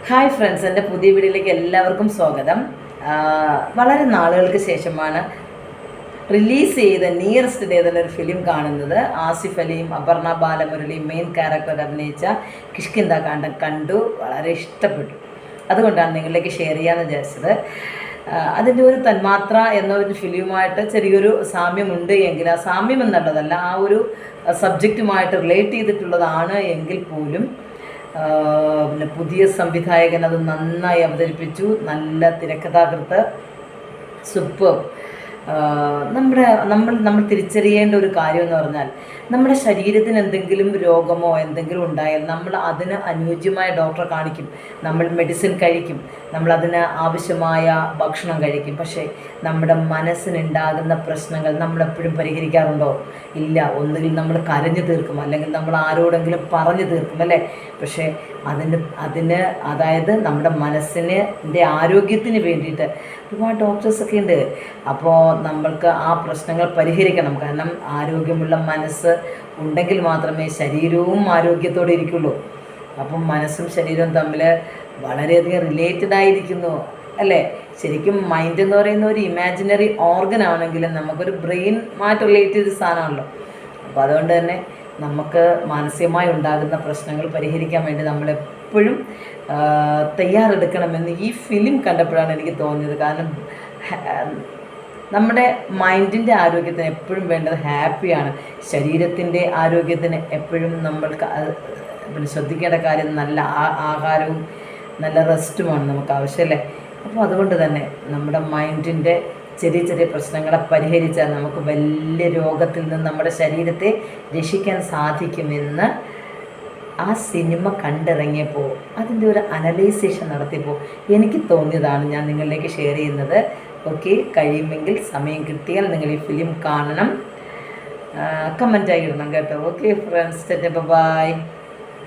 Hi friends, എൻ്റെ പുതിയ വീഡിയോയിലേക്ക് എല്ലാവർക്കും സ്വാഗതം. വളരെ നാളുകൾക്ക് ശേഷമാണ് റിലീസ് ചെയ്ത നിയറസ്റ്റ് ഡേ എന്നൊരു ഫിലിം കാണുന്നത്. ആസിഫ് അലിയും അപർണ ബാലമുരളിയും മെയിൻ ക്യാരക്ടർ അഭിനയിച്ച കിഷ്കിന്ദ കാണ്ഡം കണ്ടു. വളരെ ഇഷ്ടപ്പെട്ടു. അതുകൊണ്ടാണ് നിങ്ങളിലേക്ക് ഷെയർ ചെയ്യാമെന്ന് വിചാരിച്ചത്. അതിൻ്റെ ഒരു തന്മാത്ര എന്നൊരു ഫിലിമുമായിട്ട് ചെറിയൊരു സാമ്യമുണ്ട് എങ്കിൽ, ആ സാമ്യം എന്നുള്ളതല്ല, ആ ഒരു സബ്ജക്റ്റുമായിട്ട് റിലേറ്റ് ചെയ്തിട്ടുള്ളതാണ് എങ്കിൽ പോലും പിന്നെ പുതിയ സംവിധായകൻ അത് നന്നായി അവതരിപ്പിച്ചു. നല്ല തിരക്കഥാകൃത്ത്, സൂപ്പർ. നമ്മൾ തിരിച്ചറിയേണ്ട ഒരു കാര്യം എന്ന് പറഞ്ഞാൽ, നമ്മുടെ ശരീരത്തിന് എന്തെങ്കിലും രോഗമോ എന്തെങ്കിലും ഉണ്ടായാൽ നമ്മൾ അതിന് അനുയോജ്യമായ ഡോക്ടറെ കാണിക്കും, നമ്മൾ മെഡിസിൻ കഴിക്കും, നമ്മൾ അതിന് ആവശ്യമായ ഭക്ഷണം കഴിക്കും. പക്ഷേ നമ്മുടെ മനസ്സിനുണ്ടാകുന്ന പ്രശ്നങ്ങൾ നമ്മളെപ്പോഴും പരിഹരിക്കാറുണ്ടോ? ഇല്ല. ഒന്നുകിൽ നമ്മൾ കരഞ്ഞു തീർക്കും, അല്ലെങ്കിൽ നമ്മൾ ആരോടെങ്കിലും പറഞ്ഞു തീർക്കും, അല്ലേ? പക്ഷേ അതിന് അതായത് നമ്മുടെ മനസ്സിൻ്റെ ആരോഗ്യത്തിന് വേണ്ടിയിട്ട് ഒരുപാട് ഡോക്ടേഴ്സൊക്കെ ഉണ്ട്. അപ്പോൾ നമ്മൾക്ക് ആ പ്രശ്നങ്ങൾ പരിഹരിക്കണം. കാരണം ആരോഗ്യമുള്ള മനസ്സ് ഉണ്ടെങ്കിൽ മാത്രമേ ശരീരവും ആരോഗ്യത്തോടെ ഇരിക്കുള്ളൂ. അപ്പം മനസ്സും ശരീരവും തമ്മിൽ വളരെയധികം റിലേറ്റഡ് ആയിരിക്കുന്നു, അല്ലേ? ശരിക്കും മൈൻഡ് എന്ന് പറയുന്ന ഒരു ഇമാജിനറി ഓർഗൻ ആണെങ്കിലും നമുക്കൊരു ബ്രെയിനുമായിട്ട് റിലേറ്റ് ചെയ്ത സാധനമാണല്ലോ. അപ്പോൾ അതുകൊണ്ട് തന്നെ നമുക്ക് മാനസികമായി ഉണ്ടാകുന്ന പ്രശ്നങ്ങൾ പരിഹരിക്കാൻ വേണ്ടി നമ്മളെപ്പോഴും തയ്യാറെടുക്കണമെന്ന് ഈ ഫിലിം കണ്ടപ്പോഴാണ് എനിക്ക് തോന്നിയത്. കാരണം നമ്മുടെ മൈൻഡിൻ്റെ ആരോഗ്യത്തിന് എപ്പോഴും വേണ്ടത് ഹാപ്പിയാണ്. ശരീരത്തിൻ്റെ ആരോഗ്യത്തിന് എപ്പോഴും നമ്മൾക്ക് പിന്നെ ശ്രദ്ധിക്കേണ്ട കാര്യം നല്ല ആഹാരവും നല്ല റെസ്റ്റുമാണ് നമുക്ക് ആവശ്യമല്ലേ. അപ്പോൾ അതുകൊണ്ട് തന്നെ നമ്മുടെ മൈൻഡിൻ്റെ ചെറിയ ചെറിയ പ്രശ്നങ്ങളെ പരിഹരിച്ചാൽ നമുക്ക് വലിയ രോഗത്തിൽ നിന്ന് നമ്മുടെ ശരീരത്തെ രക്ഷിക്കാൻ സാധിക്കുമെന്ന് ആ സിനിമ കണ്ടിറങ്ങിയപ്പോൾ അതിൻ്റെ ഒരു അനലൈസേഷൻ നടത്തിയപ്പോൾ എനിക്ക് തോന്നിയതാണ് ഞാൻ നിങ്ങളിലേക്ക് ഷെയർ ചെയ്യുന്നത്. ഓക്കെ, കഴിയുമെങ്കിൽ സമയം കിട്ടിയാൽ നിങ്ങൾ ഈ ഫിലിം കാണണം. കമൻറ്റായി ഇടണം കേട്ടോ. Okay friends, by.